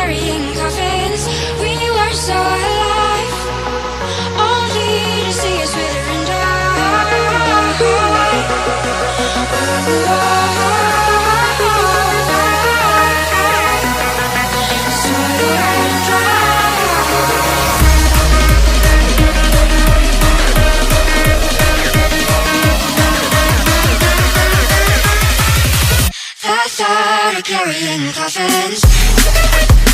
carrying coffins. We were so alive, only to see us wither and die. Swallowed and dry. The thought of carrying coffins.